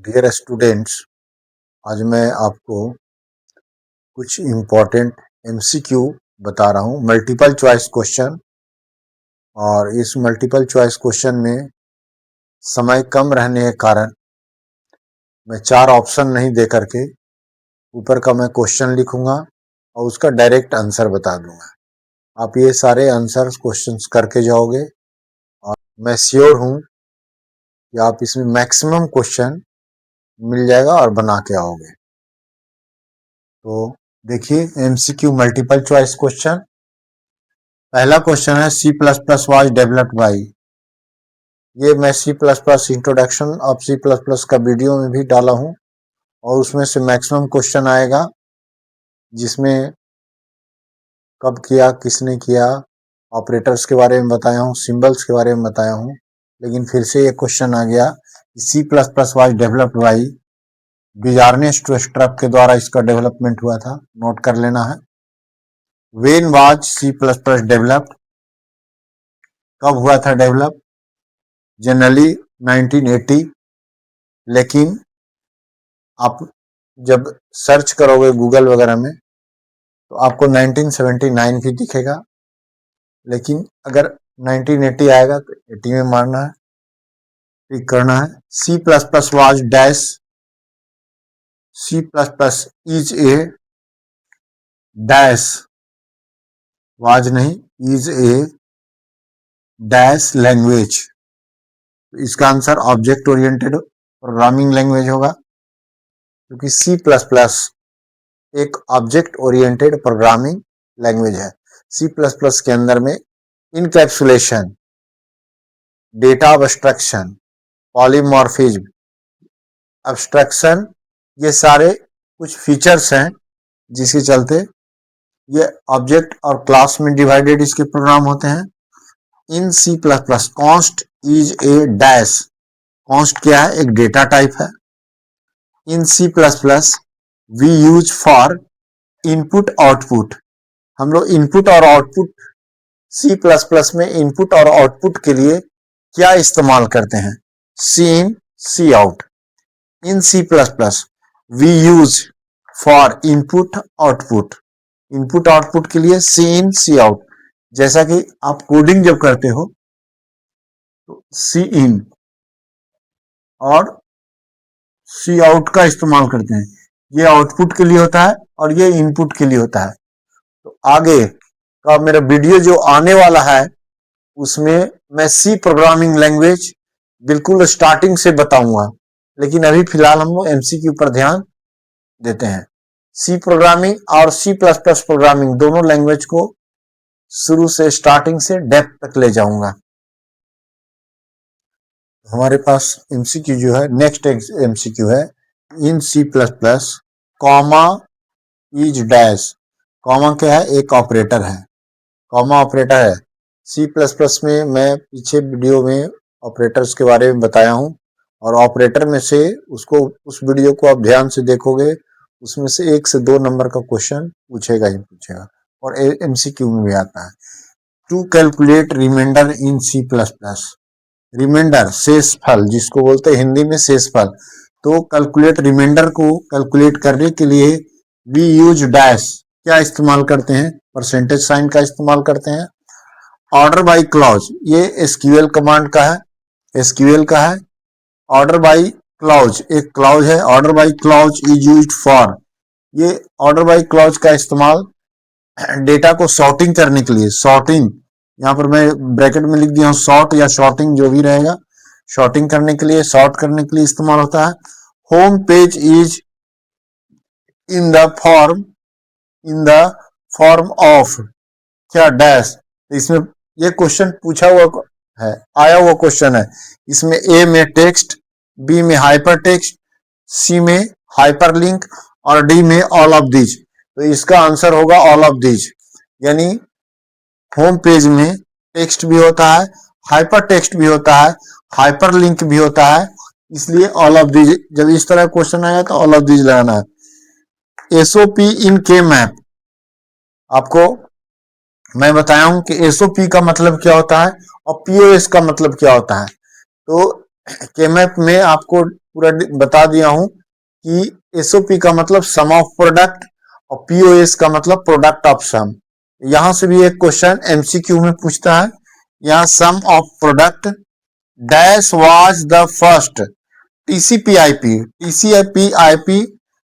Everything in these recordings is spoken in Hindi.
डियर स्टूडेंट्स, आज मैं आपको कुछ इम्पोर्टेंट एमसीक्यू बता रहा हूँ, मल्टीपल चॉइस क्वेश्चन। और इस मल्टीपल चॉइस क्वेश्चन में समय कम रहने के कारण मैं 4 ऑप्शन नहीं दे करके ऊपर का मैं क्वेश्चन लिखूंगा और उसका डायरेक्ट आंसर बता दूंगा। आप ये सारे आंसर क्वेश्चंस करके जाओगे और मैं श्योर हूँ कि आप इसमें मैक्सिमम क्वेश्चन मिल जाएगा और बना के आओगे। तो देखिए, एमसीक्यू मल्टीपल चॉइस क्वेश्चन। पहला क्वेश्चन है C plus plus was developed by. ये मैं C plus plus introduction of C plus plus का वीडियो में भी डाला हूं और उसमें से मैक्सिमम क्वेश्चन आएगा, जिसमें कब किया, किसने किया, ऑपरेटर्स के बारे में बताया हूं, सिंबल्स के बारे में बताया हूं। लेकिन फिर से ये क्वेश्चन आ गया C plus plus was developed by Bjarne Stroustrup के द्वारा इसका डेवलपमेंट हुआ था, नोट कर लेना है। When was C plus plus developed, कब हुआ था डेवलप? जनरली 1980। लेकिन आप जब सर्च करोगे गूगल वगैरह में तो आपको 1979 भी दिखेगा, लेकिन अगर 1980 आएगा तो 80 में मारना है, टिक करना है। C plus plus was dash, C plus plus is a dash, was नहीं, इज ए डैश लैंग्वेज। इसका answer object oriented programming language होगा, क्योंकि सी प्लस प्लस एक ऑब्जेक्ट ओरिएंटेड प्रोग्रामिंग लैंग्वेज है। सी प्लस प्लस के अंदर में encapsulation, data abstraction, polymorphism, abstraction, ये सारे कुछ फीचर्स हैं जिसके चलते ये ऑब्जेक्ट और क्लास में डिवाइडेड इसके प्रोग्राम होते हैं। In C plus plus const is a dash, const क्या है? एक डेटा टाइप है। In C plus plus we use for input output, हम लोग इनपुट और आउटपुट सी प्लस प्लस में इनपुट और आउटपुट के लिए क्या इस्तेमाल करते हैं? C in, C out. In C plus plus we use for input output, input output के लिए सी इन, सी आउट। जैसा कि आप कोडिंग जब करते हो तो सी इन और सी आउट का इस्तेमाल करते हैं। ये आउटपुट के लिए होता है और ये इनपुट के लिए होता है। तो आगे का मेरा वीडियो जो आने वाला है उसमें मैं सी प्रोग्रामिंग लैंग्वेज बिल्कुल स्टार्टिंग से बताऊंगा, लेकिन अभी फिलहाल हम लोग एमसीक्यू पर ध्यान देते हैं। सी प्रोग्रामिंग और सी प्लस प्लस प्रोग्रामिंग दोनों लैंग्वेज को शुरू से, स्टार्टिंग से डेप्थ तक ले जाऊंगा। हमारे पास एमसीक्यू जो है, नेक्स्ट एमसीक्यू है in C plus plus comma is dash. Comma क्या है? एक ऑपरेटर है, कॉमा ऑपरेटर है। सी प्लस प्लस में मैं पीछे वीडियो में ऑपरेटर्स के बारे में बताया हूं, और ऑपरेटर में से उसको, उस वीडियो को आप ध्यान से देखोगे, उसमें से 1 से 2 नंबर का क्वेश्चन पूछेगा ही पूछेगा, और एमसीक्यू में भी आता है। To calculate remainder in C plus plus, remainder शेषफल जिसको बोलते हैं हिंदी में शेषफल, तो कैलकुलेट रिमाइंडर को कैलकुलेट करने के लिए वी यूज डैश, क्या इस्तेमाल करते हैं? परसेंटेज साइन का इस्तेमाल करते हैं। ऑर्डर बाय क्लॉज, ये एसक्यूएल कमांड का है, एसक्यूएल का है। ऑर्डर बाय क्लॉज एक क्लॉज है, order by clause is used for, ये ऑर्डर बाय क्लॉज का इस्तेमाल डेटा को सॉर्टिंग करने के लिए, सॉर्टिंग, यहाँ पर मैं ब्रैकेट में लिख दिया हूं सॉर्ट या शॉर्टिंग जो भी रहेगा, शॉर्टिंग करने के लिए, सॉर्ट करने के लिए इस्तेमाल होता है। Home page is in the form of क्या डैश। इसमें ये क्वेश्चन पूछा हुआ है, आया हुआ क्वेश्चन है। इसमें ए में टेक्स्ट, बी में हाइपर टेक्स्ट, सी में हाइपर लिंक और डी में ऑल ऑफ दीज। तो इसका आंसर होगा ऑल ऑफ दीज, यानी होम पेज में टेक्स्ट भी होता है, हाइपर टेक्स्ट भी होता है, हाइपर लिंक भी होता है, इसलिए ऑल ऑफ दीज। जब इस तरह क्वेश्चन आया तो ऑल ऑफ दीज लगाना है। एसओपी इन के मैप, आपको मैं बताया हूं कि एसओपी का मतलब क्या होता है और पीओएस का मतलब क्या होता है। तो के मैप में आपको पूरा बता दिया हूं कि एसओपी का मतलब सम ऑफ प्रोडक्ट और पीओएस का मतलब प्रोडक्ट ऑफ सम। यहां से भी एक क्वेश्चन एमसीक्यू में पूछता है। यहाँ sum of product dash was the first TCP IP. TCP IP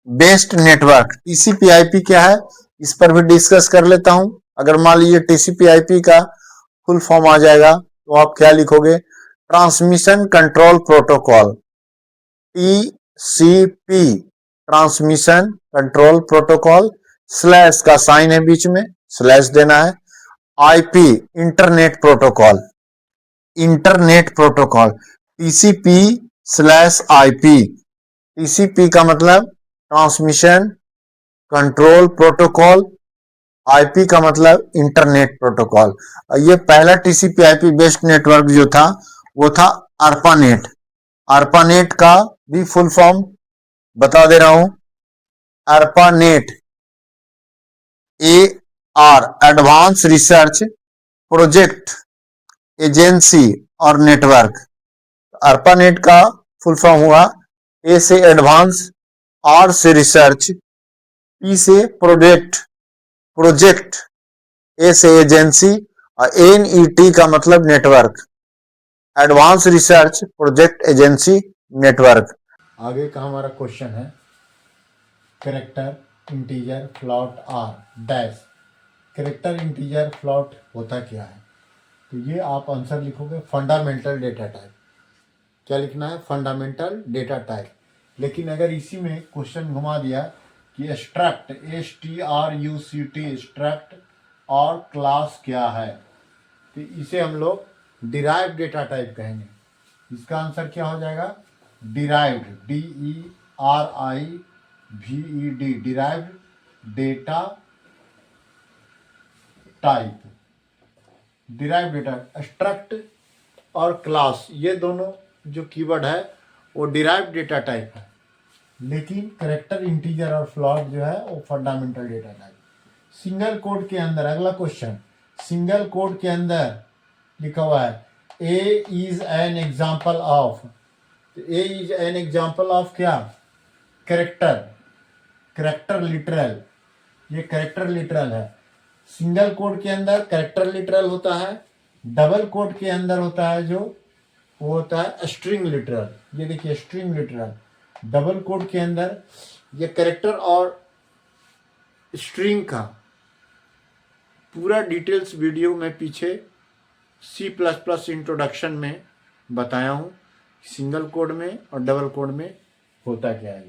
based network. TCP IP क्या है, इस पर भी डिस्कस कर लेता हूं। अगर मान लीजिए टीसीपी-आईपी का फुल फॉर्म आ जाएगा तो आप क्या लिखोगे, transmission control protocol, TCP, transmission control protocol, slash का साइन है बीच में, स्लैश देना है, IP internet protocol, internet protocol, TCP slash IP. TCP का मतलब ट्रांसमिशन कंट्रोल प्रोटोकॉल, आईपी का मतलब इंटरनेट प्रोटोकॉल। ये पहला टीसीपी आईपी बेस्ड नेटवर्क जो था वो था ARPANET। ARPANET का भी फुल फॉर्म बता दे रहा हूं, ARPANET, AR advance research project agency और नेटवर्क। ARPANET का फुल फॉर्म हुआ ए से एडवांस, आर से रिसर्च, पी से प्रोजेक्ट, प्रोजेक्ट, ए से एजेंसी और एनईटी का मतलब network, advance research project agency network. आगे का हमारा क्वेश्चन है character integer float or dash. Character integer float होता क्या है, तो ये आप आंसर लिखोगे फंडामेंटल डेटा टाइप। क्या लिखना है, फंडामेंटल डेटा टाइप। लेकिन अगर इसी में क्वेश्चन घुमा दिया कि स्ट्रक्ट, STRUCT, स्ट्रक्ट और क्लास क्या है, तो इसे हम लोग डिराइव्ड डेटा टाइप कहेंगे। इसका आंसर क्या हो जाएगा, derived, DERIVED, derived data type. Derived data, struct और क्लास, ये दोनों जो कीवर्ड है वो डिराइव्ड डेटा टाइप है। लेकिन करेक्टर इंटीजर और फ्लोट जो है वो fundamental data type. Single quote के अंदर, अगला क्वेश्चन, सिंगल कोड के अंदर लिखा हुआ है A is an example of. A is an example of क्या, करेक्टर, करेक्टर लिटरल, ये करेक्टर लिटरल है। सिंगल कोड के अंदर करेक्टर लिटरल होता है, डबल कोड के अंदर होता है जो वो होता है स्ट्रिंग लिटरल। ये देखिए स्ट्रिंग लिटरल। डबल कोड के अंदर ये करेक्टर और स्ट्रिंग का पूरा डिटेल्स वीडियो में पीछे C++ इंट्रोडक्शन में बताया हूँ, सिंगल कोड में और डबल कोड में होता क्या है।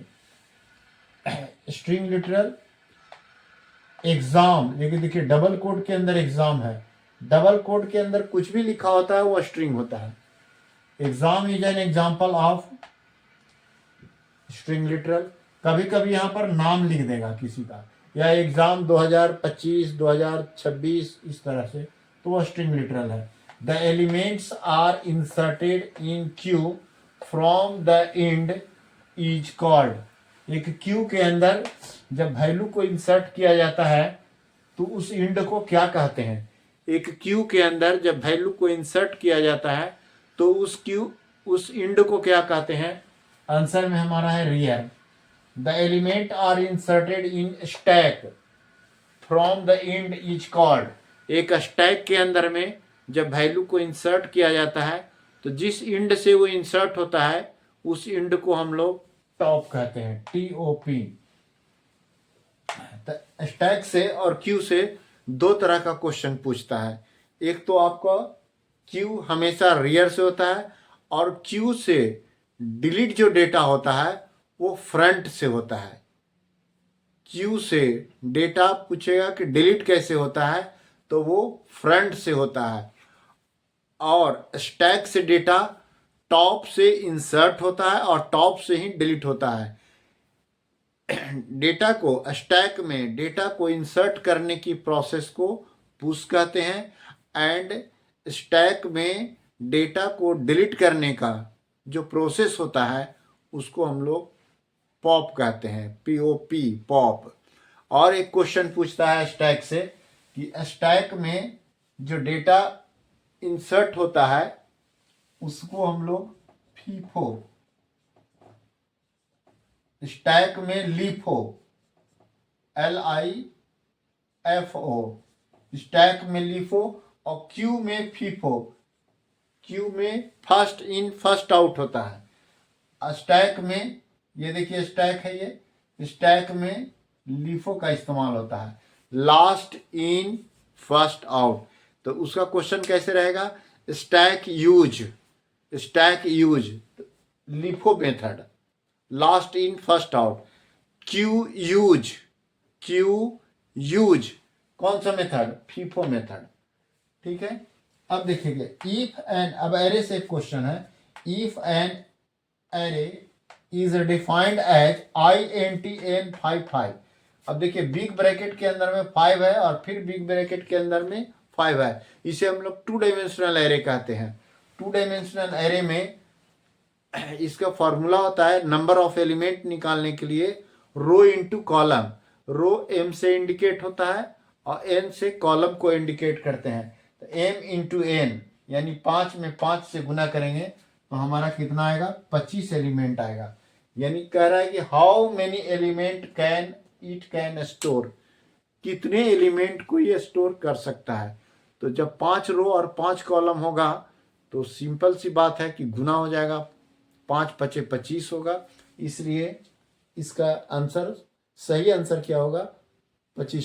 स्ट्रिंग लिटरल, एग्जाम, लेकिन देखिए डबल कोड के अंदर एग्जाम है, डबल कोड के अंदर कुछ भी लिखा होता है वो स्ट्रिंग होता है। Exam is an example of string literal. कभी कभी यहाँ पर नाम लिख देगा किसी का, या एग्जाम 2025, 2026 इस तरह से, तो वो स्ट्रिंग लिटरल है। The elements are inserted in queue from the end is called. एक क्यू के अंदर जब वैल्यू को इंसर्ट किया जाता है तो उस इंड को क्या कहते हैं। एक क्यू के अंदर जब वैल्यू को इंसर्ट किया जाता है तो उस इंड को क्या कहते हैं। आंसर में हमारा है rear. The element are inserted in stack from the end is called. एक स्टैक के अंदर में जब वैल्यू को इंसर्ट किया जाता है तो जिस इंड से वो इंसर्ट होता है उस इंड को हम लोग टॉप कहते हैं, TOP। स्टैक से और क्यू से दो तरह का क्वेश्चन पूछता है। एक तो आपका क्यू हमेशा रियर से होता है और क्यू से डिलीट जो डेटा होता है वो फ्रंट से होता है। क्यू से डेटा पूछेगा कि डिलीट कैसे होता है तो वो फ्रंट से होता है, और स्टैक से डेटा टॉप से इंसर्ट होता है और टॉप से ही डिलीट होता है। डेटा को स्टैक में डेटा को इंसर्ट करने की प्रोसेस को पुश कहते हैं, एंड स्टैक में डेटा को डिलीट करने का जो प्रोसेस होता है उसको हम लोग पॉप कहते हैं, POP, पॉप। और एक क्वेश्चन पूछता है स्टैक से कि स्टैक में जो डेटा इंसर्ट होता है उसको हम लोग फीफो स्टैक में LIFO, LIFO, स्टैक में LIFO, और क्यू में FIFO, क्यू में फर्स्ट इन फर्स्ट आउट होता है। स्टैक में ये देखिए स्टैक है, ये स्टैक में LIFO का इस्तेमाल होता है, लास्ट इन फर्स्ट आउट। तो उसका क्वेश्चन कैसे रहेगा, stack use LIFO method, last in first out. Q use कौन सा मेथड, FIFO मेथड। ठीक है, अब देखिए इफ एन, अब एरे से एक क्वेश्चन है, if an array is defined as INTN 5 5। अब देखिए बिग ब्रैकेट के अंदर में 5 है और फिर बिग ब्रैकेट के अंदर में 5 है, इसे हम लोग 2 डायमेंशनल एरे कहते हैं। 2 डायमेंशनल एरे में इसका फॉर्मूला होता है नंबर ऑफ एलिमेंट निकालने के लिए रो इनटू कॉलम। रो M से इंडिकेट होता है और N से कॉलम को इंडिकेट करते हैं। तो M इंटू N यानी 5 में 5 से गुना करेंगे तो हमारा कितना आएगा, 25 एलिमेंट आएगा। यानी कह रहा है कि how many element can it can store, कितने एलिमेंट को ये स्टोर कर सकता है। तो जब 5 रो और 5 कॉलम होगा तो सिंपल सी बात है कि गुना हो जाएगा, 5 पचे 25 होगा। इसलिए इसका आंसर, सही आंसर क्या होगा, 25।